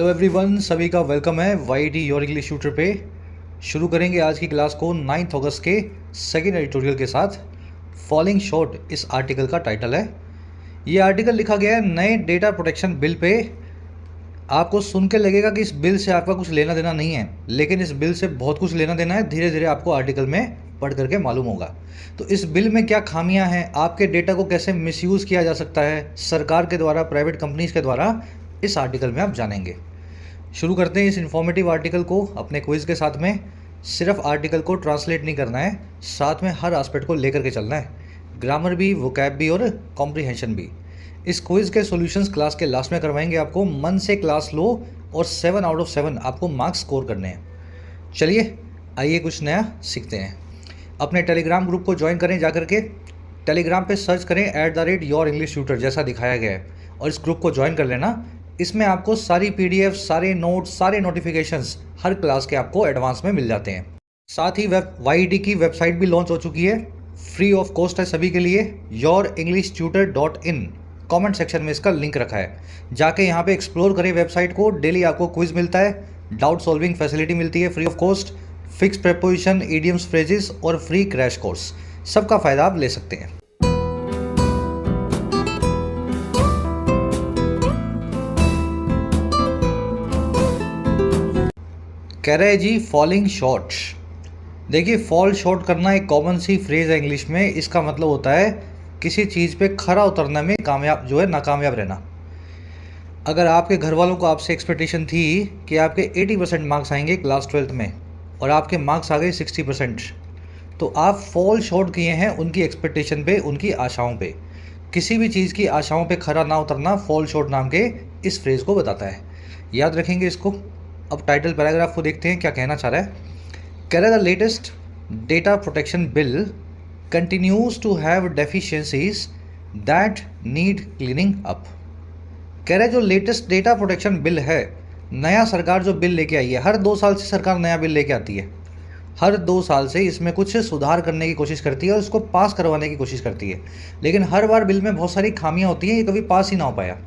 Hello everyone, सभी का welcome है Y D your English tutor पे। शुरू करेंगे आज की क्लास को 9 अगस्त के सेकेंड एडिटोरियल के साथ। फॉलिंग शॉर्ट इस आर्टिकल का टाइटल है। ये आर्टिकल लिखा गया है नए डेटा प्रोटेक्शन बिल पे। आपको सुन के लगेगा कि इस बिल से आपका कुछ लेना देना नहीं है, लेकिन इस बिल से बहुत कुछ लेना देना है। धीरे धीरे आपको आर्टिकल में पढ़ करके मालूम होगा। तो इस बिल में क्या खामियां हैं, आपके डेटा को कैसे मिसयूज़ किया जा सकता है सरकार के द्वारा, प्राइवेट कंपनीज़ के द्वारा, इस आर्टिकल में आप जानेंगे। शुरू करते हैं इस इन्फॉर्मेटिव आर्टिकल को अपने क्विज़ के साथ में। सिर्फ आर्टिकल को ट्रांसलेट नहीं करना है, साथ में हर एस्पेक्ट को लेकर के चलना है, ग्रामर भी, वोकैब भी और कॉम्प्रिहेंशन भी। इस क्विज़ के सॉल्यूशंस क्लास के लास्ट में करवाएंगे आपको। मन से क्लास लो और 7 आउट ऑफ 7 आपको मार्क्स स्कोर करने हैं। चलिए आइए कुछ नया सीखते हैं। अपने टेलीग्राम ग्रुप को ज्वाइन करें, जाकर के टेलीग्राम पे सर्च करें @योर इंग्लिश ट्यूटर जैसा दिखाया गया है, और इस ग्रुप को ज्वाइन कर लेना। इसमें आपको सारी PDF, सारे नोट्स, सारे नोटिफिकेशंस हर क्लास के आपको एडवांस में मिल जाते हैं। साथ ही YD की वेबसाइट भी लॉन्च हो चुकी है, फ्री ऑफ कॉस्ट है सभी के लिए। yourenglishtutor.in कमेंट सेक्शन में इसका लिंक रखा है, जाके यहाँ पे एक्सप्लोर करें वेबसाइट को। डेली आपको क्विज मिलता है, डाउट सॉल्विंग फैसिलिटी मिलती है free of cost, fix preposition, idioms, phrases और फ्री क्रैश कोर्स, सबका फ़ायदा आप ले सकते हैं। कह रहे जी फॉलिंग शॉर्ट। देखिए, फॉल शॉर्ट करना एक कॉमन सी फ्रेज है इंग्लिश में। इसका मतलब होता है किसी चीज़ पे खरा उतरने में नाकामयाब रहना। अगर आपके घर वालों को आपसे एक्सपेक्टेशन थी कि आपके 80% मार्क्स आएंगे क्लास 12th में, और आपके मार्क्स आ गए 60%, तो आप फॉल शॉर्ट किए हैं उनकी एक्सपेक्टेशन पे, उनकी आशाओं पे। किसी भी चीज़ की आशाओं पे खरा ना उतरना फॉल शॉर्ट नाम के इस फ्रेज़ को बताता है। याद रखेंगे इसको। अब टाइटल पैराग्राफ को देखते हैं क्या कहना चाह रहा है। कह रहा है the latest data protection bill continues to have deficiencies that need cleaning up. कह रहा है जो लेटेस्ट डेटा प्रोटेक्शन बिल है, नया सरकार जो बिल लेके आई है, हर 2 साल से सरकार नया बिल लेके आती है। हर 2 साल से इसमें कुछ सुधार करने की कोशिश करती है और इसको पास करवाने की कोशिश करती है, लेकिन हर बार बिल में बहुत सारी खामियां होती हैं, ये कभी पास ही ना हो पाया।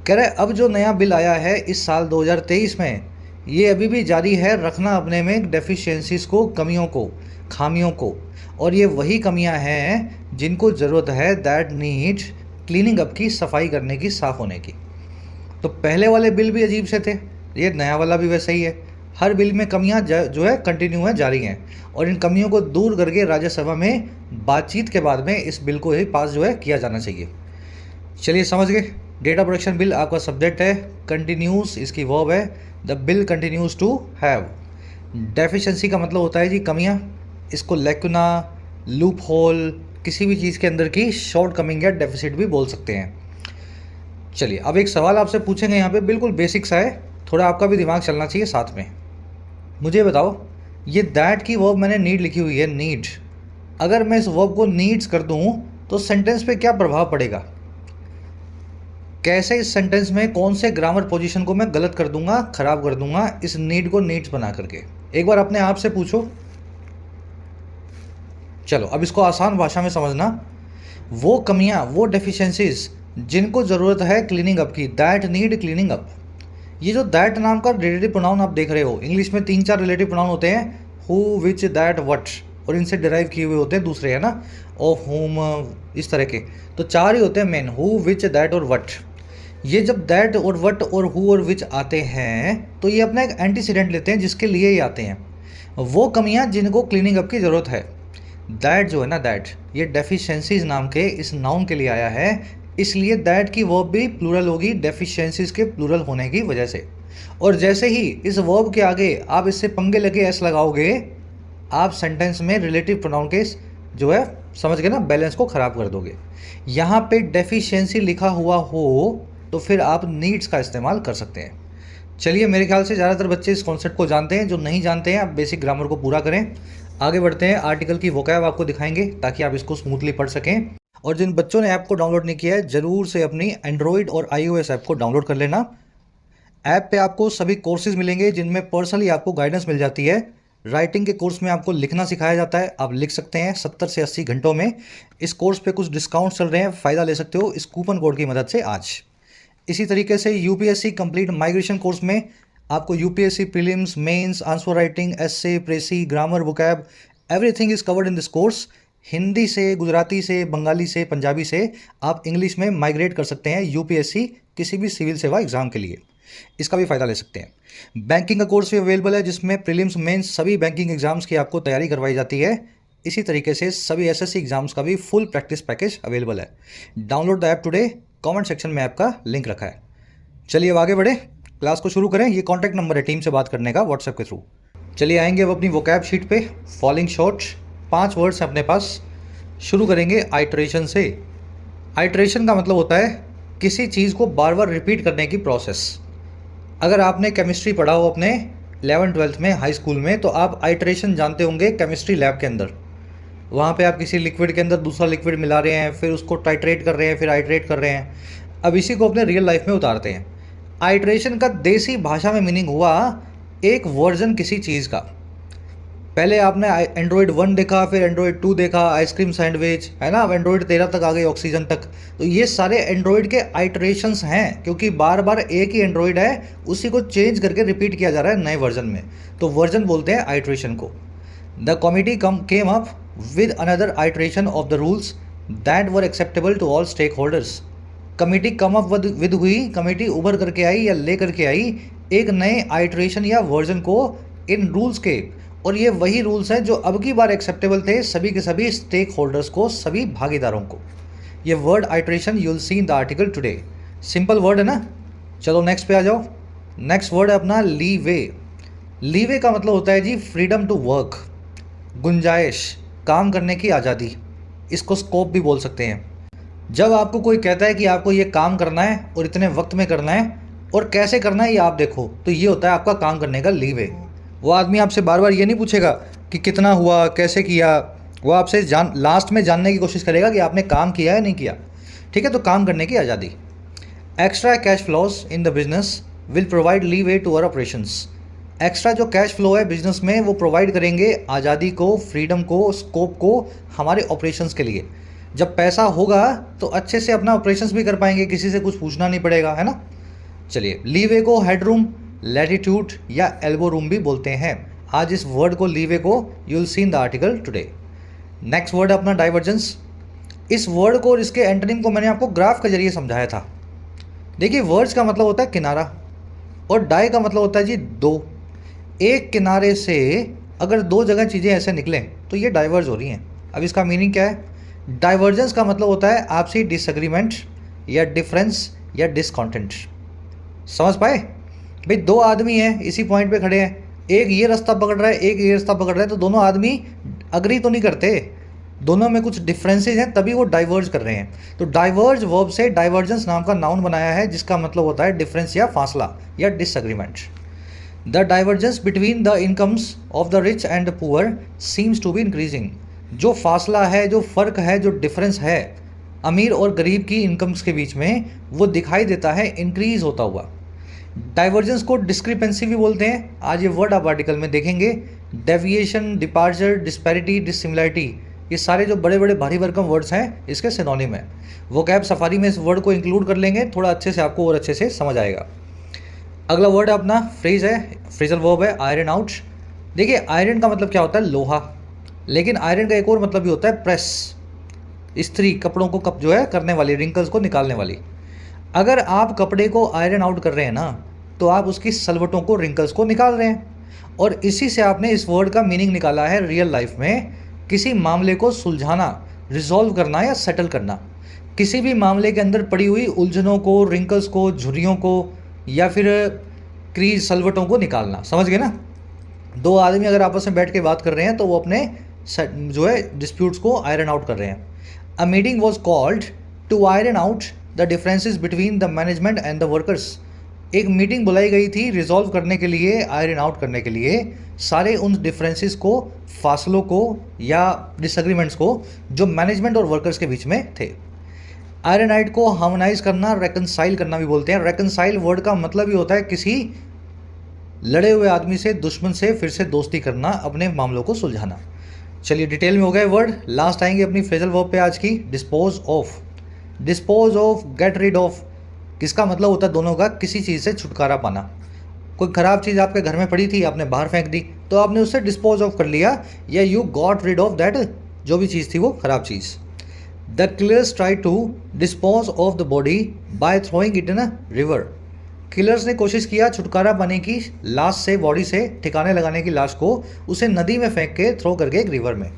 कह रहे अब जो नया बिल आया है इस साल 2023 में, ये अभी भी जारी है रखना अपने में डेफिशिएंसीज को, कमियों को, खामियों को, और ये वही कमियां हैं जिनको ज़रूरत है, दैट नीड क्लीनिंग अप की, सफाई करने की, साफ़ होने की। तो पहले वाले बिल भी अजीब से थे, ये नया वाला भी वैसा ही है। हर बिल में कमियां जो है कंटिन्यू है, जारी हैं, और इन कमियों को दूर करके राज्यसभा में बातचीत के बाद में इस बिल को ही पास जो है किया जाना चाहिए। चलिए समझ गए। डेटा प्रोटेक्शन बिल आपका सब्जेक्ट है, कंटिन्यूस इसकी वर्ब है। The bill continues to have. Deficiency का मतलब होता है जी कमियां, इसको लैकुना, लूप होल, किसी भी चीज़ के अंदर की शॉर्ट कमिंग या डेफिसिट भी बोल सकते हैं। चलिए अब एक सवाल आपसे पूछेंगे यहाँ पे, बिल्कुल बेसिक सा है, थोड़ा आपका भी दिमाग चलना चाहिए साथ में। मुझे बताओ, ये दैट की वर्ब मैंने नीड लिखी हुई है, नीड। अगर मैं इस वर्ब को नीड्स कर दूँ तो सेंटेंस पे क्या प्रभाव पड़ेगा? कैसे इस सेंटेंस में कौन से ग्रामर पोजीशन को मैं गलत कर दूंगा, खराब कर दूंगा इस नीड को नीड्स बना करके? एक बार अपने आप से पूछो। चलो अब इसको आसान भाषा में समझना। वो कमियां, वो डेफिशिएंसीज जिनको ज़रूरत है क्लीनिंग अप की, दैट नीड क्लीनिंग अप। ये जो दैट नाम का रिलेटिव प्रोनाउन आप देख रहे हो, इंग्लिश में 3-4 रिलेटिव प्रोनाउन होते हैं, हु, विच, दैट, वट, और इनसे डिराइव किए हुए होते हैं दूसरे, है ना, ऑफ, होम, इस तरह के। तो 4 ही होते हैं मेन, हु, विच, दैट और वट। ये जब दैट और वट और हु और विच आते हैं तो ये अपना एक एंटीसीडेंट लेते हैं जिसके लिए ये आते हैं, वो कमियां जिनको क्लीनिंग अप की ज़रूरत है। दैट जो है ना, दैट ये डेफिशिएंसीज नाम के इस नाउन के लिए आया है, इसलिए दैट की वर्ब भी प्लूरल होगी डेफिशिएंसीज के प्लूरल होने की वजह से। और जैसे ही इस वर्ब के आगे आप इससे पंगे लगे एस लगाओगे, आप सेंटेंस में रिलेटिव प्रोनाउन के जो है, समझ गए ना, बैलेंस को ख़राब कर दोगे। यहाँ पे डेफिशिएंसी लिखा हुआ हो तो फिर आप नीड्स का इस्तेमाल कर सकते हैं। चलिए, मेरे ख्याल से ज़्यादातर बच्चे इस कॉन्सेप्ट को जानते हैं, जो नहीं जानते हैं आप बेसिक ग्रामर को पूरा करें। आगे बढ़ते हैं, आर्टिकल की वोकैब आपको दिखाएंगे ताकि आप इसको स्मूथली पढ़ सकें। और जिन बच्चों ने ऐप को डाउनलोड नहीं किया है, ज़रूर से अपनी एंड्रॉयड और iOS ऐप को डाउनलोड कर लेना। ऐप पे आपको सभी कोर्सेज मिलेंगे जिनमें पर्सनली आपको गाइडेंस मिल जाती है। राइटिंग के कोर्स में आपको लिखना सिखाया जाता है, आप लिख सकते हैं 70 से 80 घंटों में। इस कोर्स पे कुछ डिस्काउंट चल रहे हैं, फ़ायदा ले सकते हो इस कूपन कोड की मदद से आज। इसी तरीके से यूपीएससी कंप्लीट माइग्रेशन कोर्स में आपको UPSC prelims, mains, answer writing, essay, precis, grammar, vocab, everything is covered in this course. Hindi से, गुजराती से, बंगाली से, पंजाबी से आप इंग्लिश में माइग्रेट कर सकते हैं यूपीएससी किसी भी सिविल सेवा एग्जाम के लिए, इसका भी फ़ायदा ले सकते हैं। बैंकिंग का कोर्स भी अवेलेबल है जिसमें प्रीलिम्स, मेंस सभी बैंकिंग एग्जाम्स की आपको तैयारी करवाई जाती है। इसी तरीके से सभी एसएससी एग्जाम्स का भी फुल प्रैक्टिस पैकेज अवेलेबल है। Download the app today, comment section में ऐप का लिंक रखा है। चलिए अब आगे बढ़े, क्लास को शुरू करें। ये कॉन्टैक्ट नंबर है टीम से बात करने का व्हाट्सएप के थ्रू। चलिए आएंगे अब अपनी वोकैब शीट पे। फॉलिंग शॉर्ट्स 5 वर्ड्स हैं अपने पास। शुरू करेंगे आइटरेशन से। आइटरेशन का मतलब होता है किसी चीज़ को बार बार रिपीट करने की प्रोसेस। अगर आपने केमिस्ट्री पढ़ा हो अपने 11th-12th में, हाई स्कूल में, तो आप आइटरेशन जानते होंगे केमिस्ट्री लैब के अंदर। वहाँ पे आप किसी लिक्विड के अंदर दूसरा लिक्विड मिला रहे हैं, फिर उसको टाइट्रेट कर रहे हैं, फिर आइट्रेट कर रहे हैं। अब इसी को अपने रियल लाइफ में उतारते हैं। आइट्रेशन का देसी भाषा में मीनिंग हुआ एक वर्जन किसी चीज़ का। पहले आपने एंड्रॉयड 1 देखा, फिर एंड्रॉयड 2 देखा, आइसक्रीम सैंडविच, है ना, अब एंड्रॉयड 13 तक आ गए, ऑक्सीजन तक। तो ये सारे एंड्रॉयड के आइट्रेशंस हैं, क्योंकि बार बार एक ही एंड्रॉयड है, उसी को चेंज करके रिपीट किया जा रहा है नए वर्जन में, तो वर्जन बोलते हैं आइट्रेशन को। The committee came up with another iteration of the rules that were acceptable to all stakeholders. Committee come up with हुई, कमेटी उभर करके आई या ले करके आई एक नए आइट्रेशन या वर्जन को इन रूल्स के, और ये वही रूल्स हैं जो अब की बार एक्सेप्टेबल थे सभी के सभी स्टेक होल्डर्स को, सभी भागीदारों को। ये word iteration you will see in the article today. Simple word है ना। चलो नेक्स्ट पे आ जाओ। नेक्स्ट वर्ड है अपना लीवे। लीवे का मतलब होता है जी फ्रीडम टू वर्क, गुंजाइश, काम करने की आज़ादी। इसको स्कोप भी बोल सकते हैं। जब आपको कोई कहता है कि आपको ये काम करना है और इतने वक्त में करना है और कैसे करना है ये आप देखो, तो ये होता है आपका काम करने का लीवे। वो आदमी आपसे बार बार ये नहीं पूछेगा कि कितना हुआ, कैसे किया। वो आपसे लास्ट में जानने की कोशिश करेगा कि आपने काम किया है नहीं किया। ठीक है, तो काम करने की आज़ादी। Extra cash flows in the business will provide leeway to our operations. Extra जो कैश फ्लो है बिजनेस में, वो प्रोवाइड करेंगे आज़ादी को, फ्रीडम को, स्कोप को हमारे ऑपरेशंस के लिए। जब पैसा होगा तो अच्छे से अपना ऑपरेशंस भी कर पाएंगे, किसी से कुछ पूछना नहीं पड़ेगा, है ना। चलिए, लीवे को हेडरूम, लैटिट्यूड या एल्बो रूम भी बोलते हैं। आज इस वर्ड को, लीवे को, you will see in the article today. Next word है अपना डाइवर्जेंस। इस वर्ड को और इसके एंटोनिम को मैंने आपको ग्राफ के जरिए समझाया था। देखिए, वर्ड्स का मतलब होता है किनारा और डाई का मतलब होता है जी दो। एक किनारे से अगर दो जगह चीज़ें ऐसे निकलें तो ये डाइवर्ज हो रही हैं। अब इसका मीनिंग क्या है? डाइवर्जेंस का मतलब होता है आपसी डिसएग्रीमेंट या डिफरेंस या डिसकॉन्टेंट। समझ पाए भाई? दो आदमी हैं, इसी पॉइंट पे खड़े हैं, एक ये रास्ता पकड़ रहा है, एक ये रास्ता पकड़ रहा है, तो दोनों आदमी अग्री तो नहीं करते, दोनों में कुछ डिफरेंसेज हैं, तभी वो डाइवर्ज कर रहे हैं। तो डाइवर्ज वर्ब से डाइवर्जेंस नाम का नाउन बनाया है, जिसका मतलब होता है डिफरेंस या फासला या disagreement. The divergence between the incomes of the rich and poor seems to be increasing. जो फासला है, जो फ़र्क है, जो डिफरेंस है अमीर और गरीब की इनकम्स के बीच में, वो दिखाई देता है इंक्रीज होता हुआ। डाइवर्जेंस को डिस्क्रिपेंसी भी बोलते हैं। आज ये वर्ड आप आर्टिकल में देखेंगे। डेविएशन, डिपार्चर, डिस्पैरिटी, डिसिमिलरिटी, ये सारे जो बड़े बड़े भारी भरकम वर्ड्स हैं, इसके सिनोनिम है। वोकैब सफारी में इस वर्ड को इंक्लूड कर लेंगे, थोड़ा अच्छे से आपको और अच्छे से समझ आएगा। अगला वर्ड अपना फ्रेज है, फ्रेजल वर्ब है, आयरन आउट। देखिए, आयरन का मतलब क्या होता है? लोहा। लेकिन आयरन का एक और मतलब भी होता है प्रेस, इस्त्री, कपड़ों को कप जो है करने वाली, रिंकल्स को निकालने वाली। अगर आप कपड़े को आयरन आउट कर रहे हैं ना, तो आप उसकी सलवटों को, रिंकल्स को निकाल रहे हैं। और इसी से आपने इस वर्ड का मीनिंग निकाला है रियल लाइफ में, किसी मामले को सुलझाना, रिजॉल्व करना या सेटल करना। किसी भी मामले के अंदर पड़ी हुई उलझनों को, रिंकल्स को, झुर्रियों को या फिर क्रीज, सलवटों को निकालना। समझ गए ना? दो आदमी अगर आपस में बैठ के बात कर रहे हैं तो वो अपने जो है डिस्प्यूट्स को आयरन आउट कर रहे हैं। A meeting was called to iron out the differences between the management and the workers. एक मीटिंग बुलाई गई थी रिजॉल्व करने के लिए, आयरन आउट करने के लिए सारे उन डिफरेंसेस को, फासलों को या डिसएग्रीमेंट्स को जो मैनेजमेंट और वर्कर्स के बीच में थे। आयरनाइट को हार्मोनाइज करना, रेकनसाइल करना भी बोलते हैं। रेकनसाइल वर्ड का मतलब ही होता है किसी लड़े हुए आदमी से, दुश्मन से फिर से दोस्ती करना, अपने मामलों को सुलझाना। चलिए, डिटेल में हो गए वर्ड। लास्ट आएंगे अपनी फ्रेजल वर्ब पे आज की। Dispose of. Dispose of, get rid of, किसका मतलब होता है दोनों का किसी चीज़ से छुटकारा पाना। कोई ख़राब चीज़ आपके घर में पड़ी थी, आपने बाहर फेंक दी, तो आपने उससे डिस्पोज ऑफ कर लिया, या you got rid of that जो भी चीज़ थी वो ख़राब चीज़। The killers try to dispose of the body by throwing it in a river. Killers ने कोशिश किया छुटकारा पाने की लाश से, बॉडी से ठिकाने लगाने की लाश को उसे नदी में फेंक के, थ्रो करके एक रिवर में।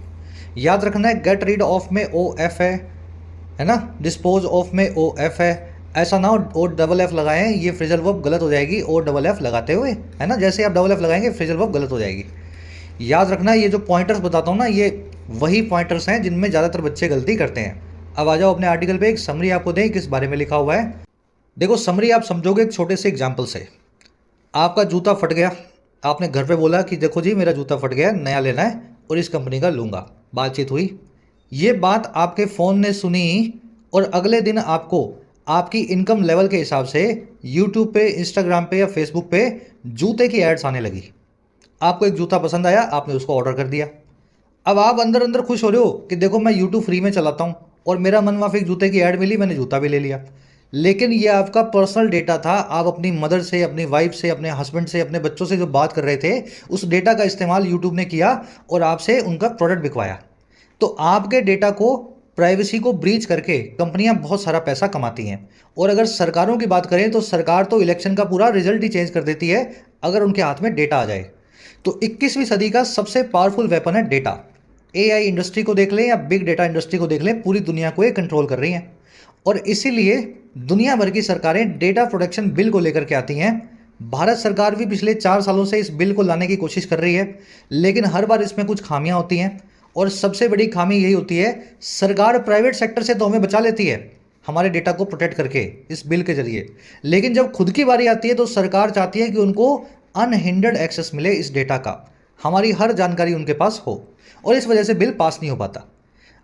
याद रखना है गेट रीड ऑफ में ओ एफ है ना, डिस्पोज ऑफ में ओ एफ है। ऐसा ना ओ डबल एफ लगाएं, ये फ्रेजल वर्ब गलत हो जाएगी ओ डबल एफ लगाते हुए, है ना। जैसे आप डबल एफ लगाएंगे फ्रेजल वर्ब गलत हो जाएगी। याद रखना ये जो पॉइंटर्स बताता हूँ ना, ये वही पॉइंटर्स हैं जिनमें ज़्यादातर बच्चे गलती करते हैं। अब आ जाओ अपने आर्टिकल पे, एक समरी आपको दें किस बारे में लिखा हुआ है। देखो समरी आप समझोगे एक छोटे से एग्जाम्पल से। आपका जूता फट गया, आपने घर पे बोला कि देखो जी मेरा जूता फट गया, नया लेना है और इस कंपनी का लूँगा। बातचीत हुई, ये बात आपके फ़ोन ने सुनी और अगले दिन आपको आपकी इनकम लेवल के हिसाब से यूट्यूब पे, इंस्टाग्राम पे या फेसबुक पे जूते की एड्स आने लगी। आपको एक जूता पसंद आया, आपने उसको ऑर्डर कर दिया। अब आप अंदर अंदर खुश हो रहे हो कि देखो मैं यूट्यूब फ्री में चलाता हूँ और मेरा मनमाफिक जूते की ऐड मिली, मैंने जूता भी ले लिया। लेकिन ये आपका पर्सनल डेटा था। आप अपनी मदर से, अपनी वाइफ से, अपने हस्बैंड से, अपने बच्चों से जो बात कर रहे थे, उस डेटा का इस्तेमाल यूट्यूब ने किया और आपसे उनका प्रोडक्ट बिकवाया। तो आपके डेटा को, प्राइवेसी को ब्रीच करके कंपनियां बहुत सारा पैसा कमाती हैं। और अगर सरकारों की बात करें तो सरकार तो इलेक्शन का पूरा रिजल्ट ही चेंज कर देती है अगर उनके हाथ में डेटा आ जाए। तो 21वीं सदी का सबसे पावरफुल वेपन है डेटा। एआई इंडस्ट्री को देख लें या बिग डेटा इंडस्ट्री को देख लें, पूरी दुनिया को ये कंट्रोल कर रही हैं। और इसीलिए दुनिया भर की सरकारें डेटा प्रोटेक्शन बिल को लेकर के आती हैं। भारत सरकार भी पिछले 4 सालों से इस बिल को लाने की कोशिश कर रही है, लेकिन हर बार इसमें कुछ खामियां होती हैं। और सबसे बड़ी खामी यही होती है, सरकार प्राइवेट सेक्टर से तो हमें बचा लेती है हमारे डेटा को प्रोटेक्ट करके इस बिल के जरिए, लेकिन जब खुद की बारी आती है तो सरकार चाहती है कि उनको अनहिंडर्ड एक्सेस मिले इस डेटा का, हमारी हर जानकारी उनके पास हो, और इस वजह से बिल पास नहीं हो पाता।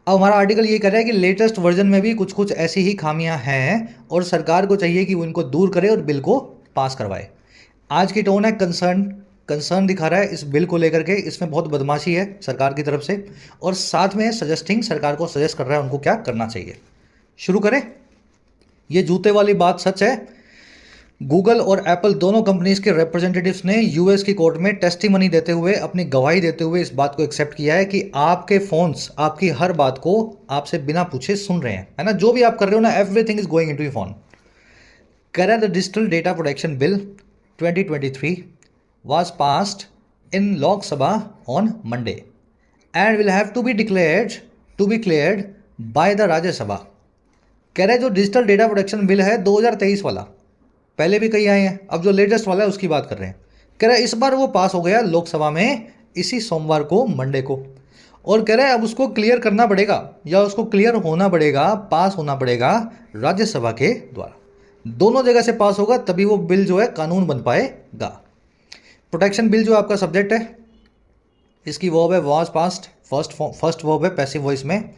अब हमारा आर्टिकल ये कह रहा है कि लेटेस्ट वर्जन में भी कुछ कुछ ऐसी ही खामियां हैं और सरकार को चाहिए कि वो इनको दूर करे और बिल को पास करवाए। आज की टोन है कंसर्न दिखा रहा है इस बिल को लेकर के। इसमें बहुत बदमाशी है सरकार की तरफ से, और साथ में सजेस्टिंग, सरकार को सजेस्ट कर रहा है उनको क्या करना चाहिए। शुरू करें। ये जूते वाली बात सच है। गूगल और एप्पल दोनों कंपनीज के रिप्रेजेंटेटिव्स ने यूएस की कोर्ट में टेस्टिमनी देते हुए, अपनी गवाही देते हुए इस बात को एक्सेप्ट किया है कि आपके फोन्स आपकी हर बात को आपसे बिना पूछे सुन रहे हैं, है ना। जो भी आप कर रहे हो ना, everything is going into your phone. कह the digital data protection bill 2023 was passed in Lok Sabha on Monday and will have to be cleared by the Rajya Sabha। कह रहे जो डिजिटल डेटा प्रोटेक्शन बिल है 2023 वाला, पहले भी कई आए हैं, अब जो लेटेस्ट वाला है उसकी बात कर रहे हैं। कह रहे इस बार वो पास हो गया लोकसभा में इसी सोमवार को, मंडे को, और कह रहे अब उसको क्लियर करना पड़ेगा या उसको क्लियर होना पड़ेगा, पास होना पड़ेगा राज्यसभा के द्वारा। दोनों जगह से पास होगा तभी वो बिल जो है कानून बन पाएगा। प्रोटेक्शन बिल जो आपका सब्जेक्ट है, इसकी वर्ब है वाज पास्ट, फर्स्ट वर्ब है पैसिव वॉइस में,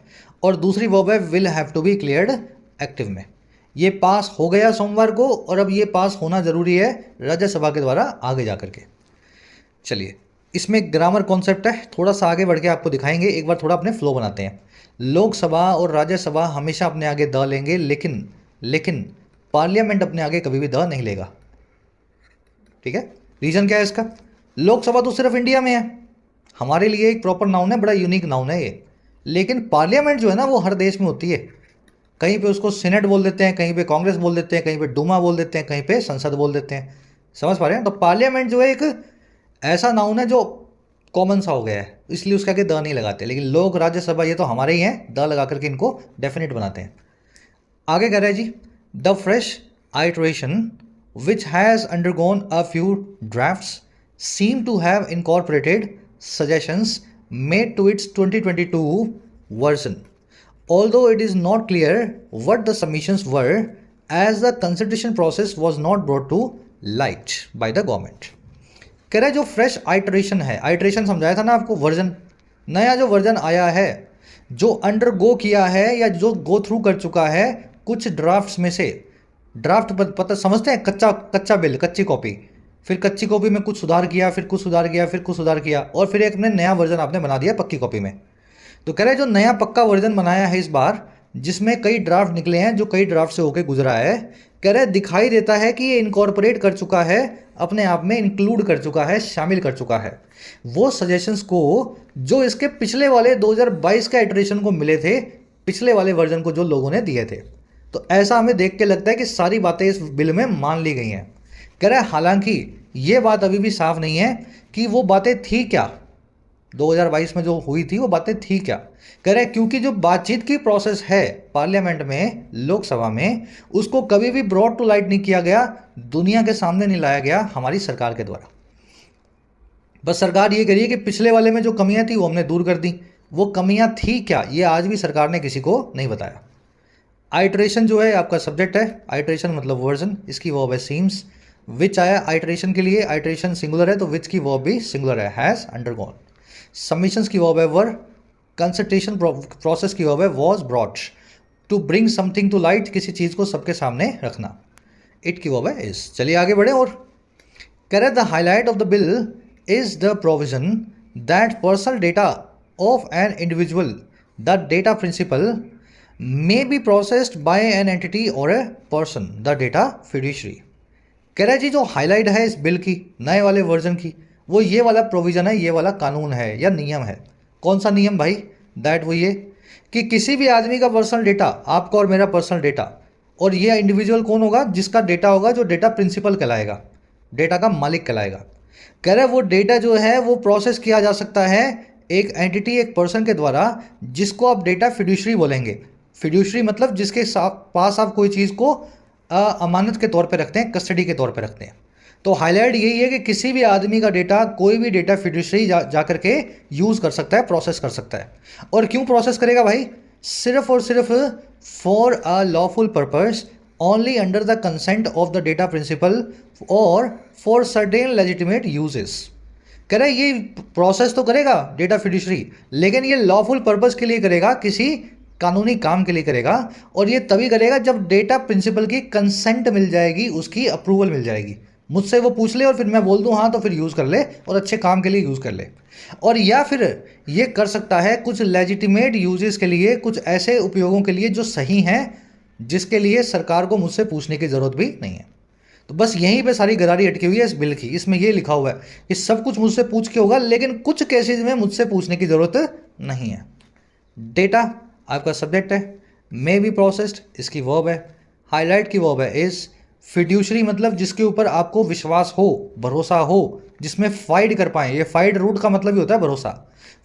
और दूसरी वर्ब है will have to be cleared active में। ये पास हो गया सोमवार को और अब ये पास होना जरूरी है राज्यसभा के द्वारा आगे जा करके। चलिए, इसमें ग्रामर कॉन्सेप्ट है, थोड़ा सा आगे बढ़ के आपको दिखाएंगे। एक बार थोड़ा अपने फ्लो बनाते हैं। लोकसभा और राज्यसभा हमेशा अपने आगे द लेंगे, लेकिन पार्लियामेंट अपने आगे कभी भी द नहीं लेगा। ठीक है, रीजन क्या है इसका? लोकसभा तो सिर्फ इंडिया में है, हमारे लिए एक प्रॉपर नाउन है, बड़ा यूनिक नाउन है ये। लेकिन पार्लियामेंट जो है ना वो हर देश में होती है। कहीं पे उसको सीनेट बोल देते हैं, कहीं पे कांग्रेस बोल देते हैं, कहीं पे डूमा बोल देते हैं, कहीं पे संसद बोल देते हैं। समझ पा रहे हैं? तो पार्लियामेंट जो है एक ऐसा नाउन है जो कॉमन सा हो गया है, इसलिए उसके आगे द नहीं लगाते। लेकिन लोक, राज्यसभा ये तो हमारे ही हैं, द लगा करके इनको डेफिनेट बनाते हैं। आगे कह रहे हैं जी, the fresh iteration which has undergone a few drafts seem to have incorporated suggestions made to its 2022 version, although it is not clear what the submissions were as the consultation process was not brought to light by the government। कह रहे जो fresh iteration है, iteration समझाया था ना आपको, version, नया जो वर्जन आया है, जो अंडरगो किया है या जो गो थ्रू कर चुका है कुछ ड्राफ्ट्स में से। ड्राफ्ट पता समझते हैं, कच्चा बिल, कच्ची कॉपी, फिर कच्ची कॉपी में कुछ सुधार किया, फिर कुछ सुधार किया, फिर कुछ सुधार किया, और फिर एक ने नया वर्जन आपने बना दिया पक्की कॉपी में। तो कह रहे जो नया पक्का वर्जन बनाया है इस बार, जिसमें कई ड्राफ्ट निकले हैं, जो कई ड्राफ्ट से होके गुजरा है। कह रहे दिखाई देता है कि ये इनकॉर्पोरेट कर चुका है, अपने आप में इंक्लूड कर चुका है, शामिल कर चुका है वो सजेशंस को जो इसके पिछले वाले 2022 का इटरेशन को मिले थे, पिछले वाले वर्जन को जो लोगों ने दिए थे। तो ऐसा हमें देख के लगता है कि सारी बातें इस बिल में मान ली गई हैं। कह रहा है हालांकि ये बात अभी भी साफ नहीं है कि वो बातें थी क्या, 2022 में जो हुई थी वो बातें थी क्या। कह रहे हैं क्योंकि जो बातचीत की प्रोसेस है पार्लियामेंट में, लोकसभा में, उसको कभी भी ब्रॉड टू लाइट नहीं किया गया, दुनिया के सामने नहीं लाया गया हमारी सरकार के द्वारा। बस सरकार ये कह रही है कि पिछले वाले में जो कमियां थी वो हमने दूर कर दी। वो कमियां थी क्या, ये आज भी सरकार ने किसी को नहीं बताया। आइटरेशन जो है आपका सब्जेक्ट है, आइटरेशन मतलब वर्जन, इसकी वर्ब है सीम्स। विच आया आइटरेशन के लिए, आइटरेशन सिंगुलर है तो विच की वर्ब भी सिंगुलर है, हैज अंडरगॉन। सबमिशंस की वर्ब है वर, कंसल्टेशन प्रोसेस की वर्ब है was brought. To bring something to light, किसी चीज़ को सबके सामने रखना, इट की वर्ब है इज। चलिए आगे बढ़े। और कह रहे the highlight of the bill is the provision that personal data of an individual, the data principal, may be processed by an entity or a person, the data fiduciary। कह रहा है जी जो हाईलाइट है इस बिल की, नए वाले version की, वो ये वाला प्रोविज़न है, ये वाला कानून है या नियम है। कौन सा नियम भाई? दैट वो ये कि किसी भी आदमी का पर्सनल डेटा, आपका और मेरा पर्सनल डेटा, और ये इंडिविजुअल कौन होगा? जिसका डेटा होगा, जो डेटा प्रिंसिपल कहलाएगा, डेटा का मालिक कहलाएगा। कह रहे वो डेटा जो है वो प्रोसेस किया जा सकता है एक एंटिटी, एक पर्सन के द्वारा, जिसको आप डेटा फिड्यूशरी बोलेंगे। फिड्यूशरी मतलब जिसके पास आप कोई चीज़ को अमानत के तौर पे रखते हैं, कस्टडी के तौर पे रखते हैं। तो हाईलाइट यही है कि किसी भी आदमी का डेटा, कोई भी डेटा फिड्यूशरी जा करके यूज़ कर सकता है, प्रोसेस कर सकता है। और क्यों प्रोसेस करेगा भाई? सिर्फ और सिर्फ for a lawful purpose, only under the consent of the data principal or for certain legitimate uses। कह रहा है ये प्रोसेस तो करेगा डेटा फिड्यूशरी, लेकिन ये लॉफुल पर्पस के लिए करेगा, किसी कानूनी काम के लिए करेगा, और ये तभी करेगा जब डेटा प्रिंसिपल की कंसेंट मिल जाएगी, उसकी अप्रूवल मिल जाएगी। मुझसे वो पूछ ले और फिर मैं बोल दूं हाँ, तो फिर यूज़ कर ले और अच्छे काम के लिए यूज़ कर ले। और या फिर ये कर सकता है कुछ लेजिटिमेट यूजेस के लिए, कुछ ऐसे उपयोगों के लिए जो सही हैं, जिसके लिए सरकार को मुझसे पूछने की ज़रूरत भी नहीं है। तो बस यहीं पे सारी गरारी अटकी हुई है इस बिल की। इसमें ये लिखा हुआ है कि सब कुछ मुझसे पूछ के होगा, लेकिन कुछ केसेस में मुझसे पूछने की ज़रूरत नहीं है। डेटा आपका सब्जेक्ट है, मे बी प्रोसेस्ड इसकी वर्ब है, हाईलाइट की वर्ब है इज, फिड्यूशरी मतलब जिसके ऊपर आपको विश्वास हो, भरोसा हो, जिसमें फाइड कर पाएँ। ये फाइड रूट का मतलब ही होता है भरोसा।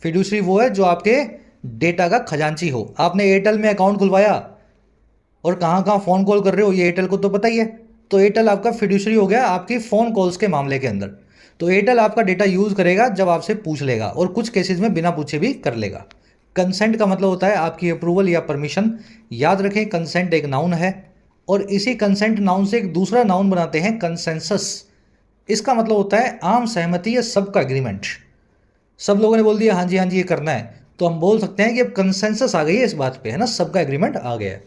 फिड्यूशरी वो है जो आपके डेटा का खजांची हो। आपने एयरटेल में अकाउंट खुलवाया और कहाँ कहाँ फ़ोन कॉल कर रहे हो, ये एयरटेल को तो पता ही है। तो एयरटेल आपका फिड्यूशरी हो गया आपकी फ़ोन कॉल्स के मामले के अंदर। तो एयरटेल आपका डेटा यूज़ करेगा जब आपसे पूछ लेगा, और कुछ केसेस में बिना पूछे भी कर लेगा। कंसेंट का मतलब होता है आपकी अप्रूवल या परमिशन। याद रखें कंसेंट एक नाउन है, और इसी कंसेंट नाउन से एक दूसरा नाउन बनाते हैं कंसेंसस। इसका मतलब होता है आम सहमति या सबका एग्रीमेंट। सब लोगों ने बोल दिया हाँ जी ये करना है, तो हम बोल सकते हैं कि अब कंसेंसस आ गई है इस बात पे, है ना, सबका एग्रीमेंट आ गया है।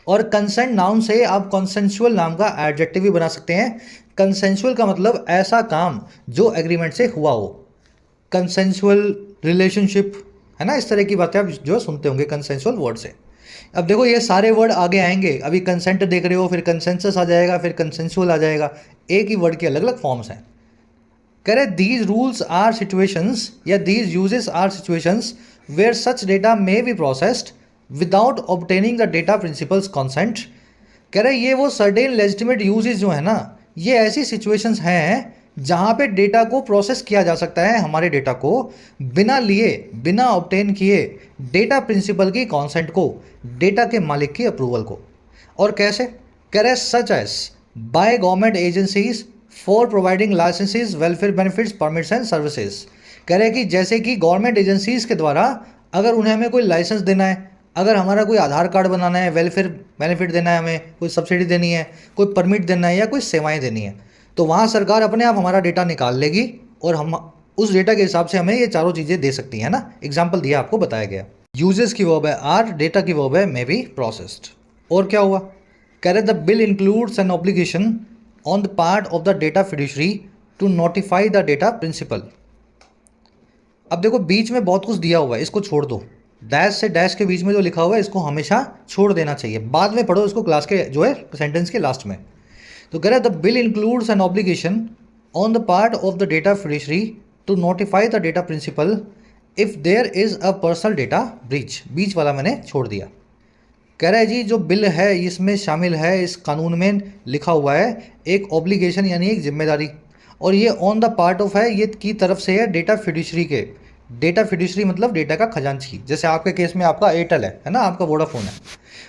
और कंसेंट नाउन से आप कॉन्सेंसुअल नाम का एडजेक्टिव भी बना सकते हैं। कंसेंसुअल का मतलब ऐसा काम जो एग्रीमेंट से हुआ हो, कंसेंसुअल रिलेशनशिप, है ना, इस तरह की बातें आप जो सुनते होंगे कंसेंसुअल वर्ड से। अब देखो ये सारे वर्ड आगे आएंगे, अभी कंसेंट देख रहे हो, फिर कंसेंसस आ जाएगा, फिर कंसेंसुअल आ जाएगा। एक ही वर्ड के अलग अलग फॉर्म्स हैं। कह रहे दीज रूल्स आर सिचुएशंस या these uses are situations where such data may be processed without obtaining the data principal's consent. कह रहे ये वो सर्टेन लेजिटिमेट यूजेस जो है ना, ये ऐसी सिचुएशंस हैं जहाँ पे डेटा को प्रोसेस किया जा सकता है, हमारे डेटा को बिना लिए, बिना ऑब्टेन किए डेटा प्रिंसिपल की कॉन्सेंट को, डेटा के मालिक की अप्रूवल को। और कैसे? कह रहे such as by government agencies for providing licences, welfare benefits, permits and services. कह रहे कि जैसे कि गवर्नमेंट एजेंसीज के द्वारा अगर उन्हें हमें कोई लाइसेंस देना है, अगर हमारा कोई आधार कार्ड बनाना है, वेलफेयर बेनिफिट देना है, हमें कोई सब्सिडी देनी है, कोई परमिट देना है या कोई सेवाएं देनी है, तो वहाँ सरकार अपने आप हमारा डेटा निकाल लेगी और हम उस डेटा के हिसाब से हमें ये चारों चीज़ें दे सकती हैं ना। एग्जाम्पल दिया, आपको बताया गया। यूजेस की वर्ब है आर, डेटा की वर्ब है मे बी प्रोसेस्ड। और क्या हुआ? कह रहे the bill includes an obligation on the part of the data fiduciary to notify the data principal. अब देखो बीच में बहुत कुछ दिया हुआ है, इसको छोड़ दो। डैश से डैश के बीच में जो लिखा हुआ है इसको हमेशा छोड़ देना चाहिए, बाद में पढ़ो इसको क्लास के जो है सेंटेंस के लास्ट में। तो कह रहा है the bill includes an obligation on the part of the data fiduciary to notify the data principal if there is a personal data breach. बीच वाला मैंने छोड़ दिया। कह रहा है जी जो बिल है इसमें शामिल है, इस कानून में लिखा हुआ है एक ऑब्लिगेशन यानी एक जिम्मेदारी, और ये ऑन द पार्ट ऑफ है, ये की तरफ से है डेटा फिडुशरी के। डेटा फिडुशरी मतलब डेटा का खजांची, जैसे आपके केस में आपका एयरटेल है ना, आपका वोडाफोन है।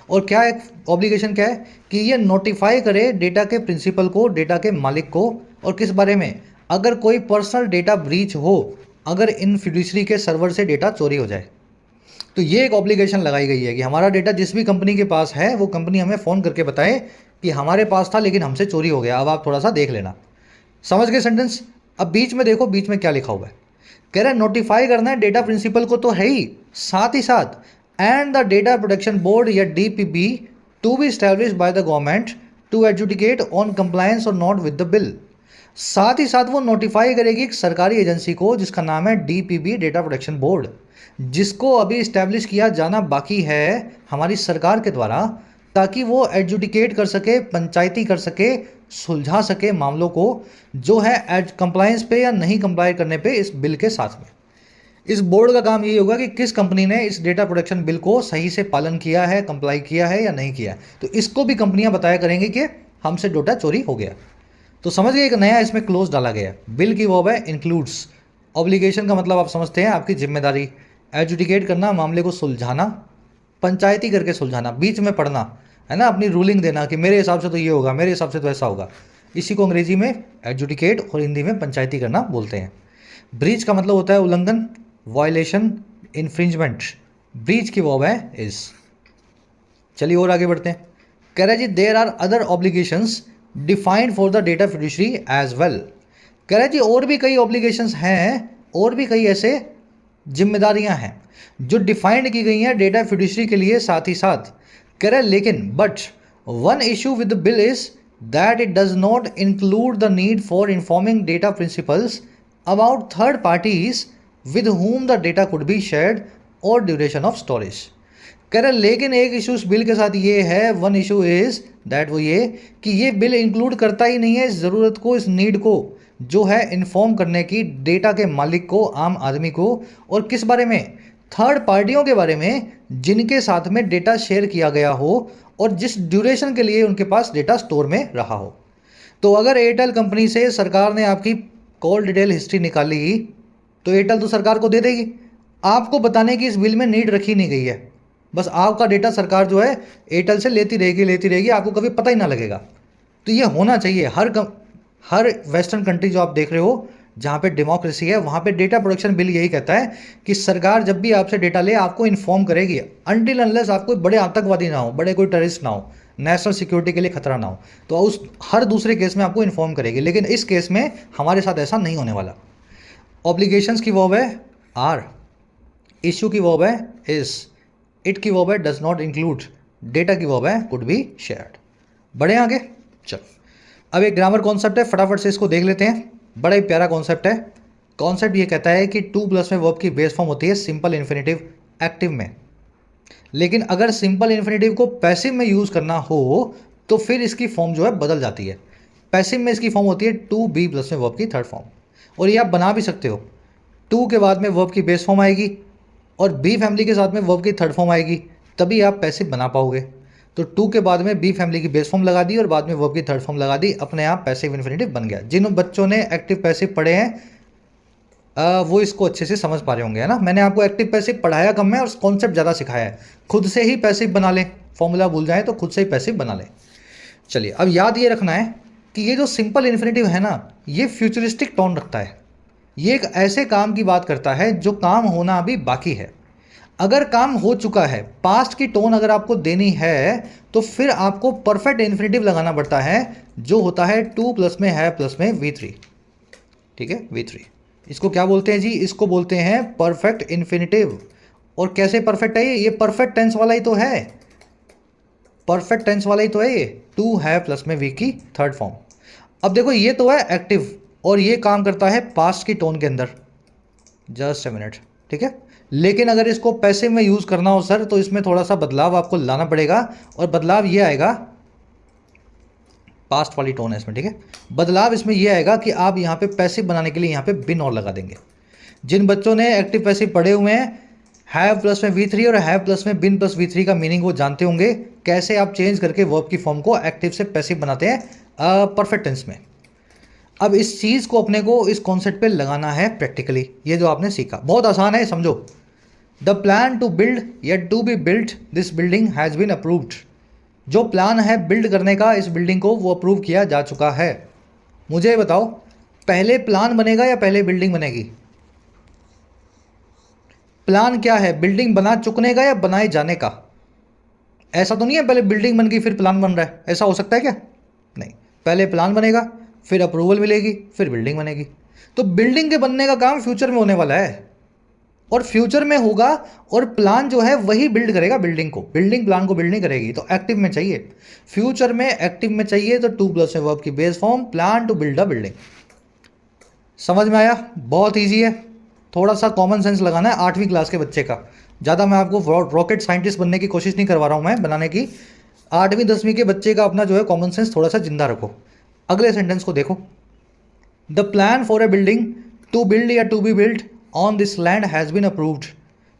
और क्या एक ऑब्लिगेशन क्या है कि ये नोटिफाई करे डेटा के प्रिंसिपल को, डेटा के मालिक को, और किस बारे में, अगर कोई पर्सनल डेटा ब्रीच हो, अगर इन फिडुशरी के सर्वर से डेटा चोरी हो जाए। तो ये एक ऑब्लिगेशन लगाई गई है कि हमारा डेटा जिस भी कंपनी के पास है वो कंपनी हमें फ़ोन करके बताए कि हमारे पास था लेकिन हमसे चोरी हो गया, अब आप थोड़ा सा देख लेना। समझ गए सेंटेंस? अब बीच में देखो, बीच में क्या लिखा हुआ है। कह रहा है नोटिफाई करना है डेटा प्रिंसिपल को तो है ही, साथ ही साथ and the data protection board या DPB to be established by the government to adjudicate on compliance और नॉट विद द बिल। साथ ही साथ वो नोटिफाई करेगी एक सरकारी एजेंसी को जिसका नाम है डीपीबी, डेटा प्रोटेक्शन बोर्ड, जिसको अभी इस्टेब्लिश किया जाना बाकी है हमारी सरकार के द्वारा, ताकि वो एडजुडिकेट कर सके, पंचायती कर सके, सुलझा सके मामलों को जो है कंप्लायंस पे या नहीं कंप्लाई करने पे इस बिल के साथ में। इस बोर्ड का काम यही होगा कि किस कंपनी ने इस डेटा प्रोटेक्शन बिल को सही से पालन किया है, कंप्लाई किया है या नहीं किया है। तो इसको भी कंपनियां बताया करेंगी कि हमसे डेटा चोरी हो गया। तो समझ गए, एक नया इसमें क्लोज डाला गया है। बिल की वर्ब है इंक्लूड्स। ऑब्लिगेशन का मतलब आप समझते हैं आपकी जिम्मेदारी, एडजुडिकेट करना, मामले को सुलझाना, पंचायती करके सुलझाना, बीच में पढ़ना है ना, अपनी रूलिंग देना कि मेरे हिसाब से तो ये होगा, मेरे हिसाब से तो ऐसा होगा। इसी को अंग्रेजी में एडजुडिकेट और हिंदी में पंचायती करना बोलते हैं। ब्रीच का मतलब होता है उल्लंघन, वायलेशन, इन्फ्रिंजमेंट। ब्रीच की वर्ब है इज। चलिए और आगे बढ़ते हैं। कह रहा है जी there are other obligations defined for the data fiduciary as well. कह रहा है जी और भी कई ऑब्लिगेशंस हैं, और भी कई ऐसे जिम्मेदारियां हैं जो डिफाइंड की गई हैं डेटा फिडुशरी के लिए साथ ही साथ। कह रहा है लेकिन but one issue with the bill is that it does not include the need for informing data principles about third parties with whom the data could be shared और ड्यूरेशन ऑफ स्टोरेज। कह रहा है लेकिन एक issue इस bill के साथ ये है, वन इशू इज दैट वो ये कि ये बिल इंक्लूड करता ही नहीं है इस ज़रूरत को, इस नीड को जो है इन्फॉर्म करने की डेटा के मालिक को, आम आदमी को, और किस बारे में, थर्ड पार्टियों के बारे में जिनके साथ में डेटा शेयर किया गया हो और जिस ड्यूरेशन के लिए उनके पास डेटा स्टोर में रहा हो। तो अगर एयरटेल कंपनी से सरकार ने आपकी कॉल डिटेल हिस्ट्री निकाली तो एयरटेल तो सरकार को दे देगी। आपको बताने की इस बिल में नीड रखी नहीं गई है, बस आपका डेटा सरकार जो है एयरटेल से लेती रहेगी, आपको कभी पता ही ना लगेगा। तो ये होना चाहिए। हर वेस्टर्न कंट्री जो आप देख रहे हो जहाँ पे डेमोक्रेसी है वहाँ पे डेटा प्रोटेक्शन बिल यही कहता है कि सरकार जब भी आपसे डेटा ले आपको इन्फॉर्म करेगी, अनटिल अनलेस आप कोई बड़े आतंकवादी ना हो, बड़े कोई टेररिस्ट ना हो, नेशनल सिक्योरिटी के लिए खतरा ना हो, तो उस हर दूसरे केस में आपको इन्फॉर्म करेगी। लेकिन इस केस में हमारे साथ ऐसा नहीं होने वाला। ऑब्लिगेशंस की वर्ब है आर, इशू की वर्ब है इज, इट की वर्ब है डज नॉट इंक्लूड, डेटा की वर्ब है कुड बी शेयर्ड। बढ़े आगे, चलो अब एक ग्रामर कॉन्सेप्ट है, फटाफट से इसको देख लेते हैं। बड़ा ही प्यारा कॉन्सेप्ट है। कॉन्सेप्ट ये कहता है कि टू प्लस में वर्ब की बेस फॉर्म होती है सिंपल इन्फिनेटिव एक्टिव में, लेकिन अगर सिंपल इन्फिनेटिव को पैसिव में यूज़ करना हो तो फिर इसकी फॉर्म जो है बदल जाती है। पैसिव में इसकी फॉर्म होती है टू बी प्लस में वर्ब की थर्ड फॉर्म, और ये आप बना भी सकते हो। टू के बाद में वर्ब की बेस फॉर्म आएगी और बी फैमिली के साथ में वर्ब की थर्ड फॉर्म आएगी, तभी आप पैसिव बना पाओगे। तो टू के बाद में बी फैमिली की बेस फॉर्म लगा दी और बाद में वर्ब की थर्ड फॉर्म लगा दी, अपने आप पैसिव इन्फिनेटिव बन गया। जिन बच्चों ने एक्टिव पैसिव पढ़े हैं वो इसको अच्छे से समझ पा रहे होंगे, है ना। मैंने आपको एक्टिव पैसिव पढ़ाया कम है और कॉन्सेप्ट ज़्यादा सिखाया है। खुद से ही पैसिव बना लें, फॉर्मूला भूल जाए तो खुद से ही पैसिव बना लें। चलिए अब याद ये रखना है कि ये जो सिंपल इन्फिनेटिव है ना, ये फ्यूचरिस्टिक टोन रखता है। ये एक ऐसे काम की बात करता है जो काम होना अभी बाकी है। अगर काम हो चुका है, पास्ट की टोन अगर आपको देनी है तो फिर आपको परफेक्ट इन्फिनेटिव लगाना पड़ता है, जो होता है टू प्लस में है प्लस में V3। ठीक है, V3 इसको क्या बोलते हैं जी, इसको बोलते हैं परफेक्ट इन्फिनेटिव। और कैसे परफेक्ट है ये परफेक्ट टेंस वाला ही तो है, परफेक्ट टेंस वाला ही तो है ये, टू है प्लस में V की थर्ड फॉर्म। अब देखो ये तो है एक्टिव और ये काम करता है पास्ट की टोन के अंदर। जस्ट ए मिनट, ठीक है। लेकिन अगर इसको पैसिव में यूज़ करना हो सर तो इसमें थोड़ा सा बदलाव आपको लाना पड़ेगा, और बदलाव ये आएगा, पास्ट वाली टोन है इसमें, ठीक है। बदलाव इसमें ये आएगा कि आप यहाँ पे पैसिव बनाने के लिए यहाँ पे बिन और लगा देंगे। जिन बच्चों ने एक्टिव पैसिव पढ़े हुए हैं, हैव प्लस में V3 और हैव प्लस में बिन प्लस V3 का मीनिंग वो जानते होंगे, कैसे आप चेंज करके वर्ब की फॉर्म को एक्टिव से पैसिव बनाते हैं परफेक्ट टेंस में। अब इस चीज़ को अपने को इस कॉन्सेप्ट पे लगाना है प्रैक्टिकली। ये जो आपने सीखा बहुत आसान है, समझो। द प्लान टू बिल्ड या to be build this building has been approved. जो प्लान है बिल्ड करने का इस बिल्डिंग को, वो अप्रूव किया जा चुका है। मुझे बताओ, पहले प्लान बनेगा या पहले बिल्डिंग बनेगी? प्लान क्या है, बिल्डिंग बना चुकने का या बनाए जाने का? ऐसा तो नहीं है पहले बिल्डिंग बन गई फिर प्लान बन रहा है, ऐसा हो सकता है क्या? नहीं, पहले प्लान बनेगा, फिर अप्रूवल मिलेगी, फिर बिल्डिंग बनेगी। तो बिल्डिंग के बनने का काम फ्यूचर में होने वाला है, और फ्यूचर में होगा, और प्लान जो है वही बिल्ड करेगा बिल्डिंग को, बिल्डिंग प्लान को बिल्ड नहीं करेगी। तो एक्टिव में चाहिए, फ्यूचर में एक्टिव में चाहिए, तो टू प्लस में वर्ब की base form, plan to build a building. समझ में आया? बहुत ईजी है, थोड़ा सा कॉमन सेंस लगाना है 8वीं क्लास के बच्चे का। ज़्यादा मैं आपको रॉकेट साइंटिस्ट बनने की कोशिश नहीं करवा रहा हूँ मैं बनाने की। 8वीं 10वीं के बच्चे का अपना जो है कॉमन सेंस थोड़ा सा जिंदा रखो। अगले सेंटेंस को देखो, the plan for a building to build या to be build on this land has been approved.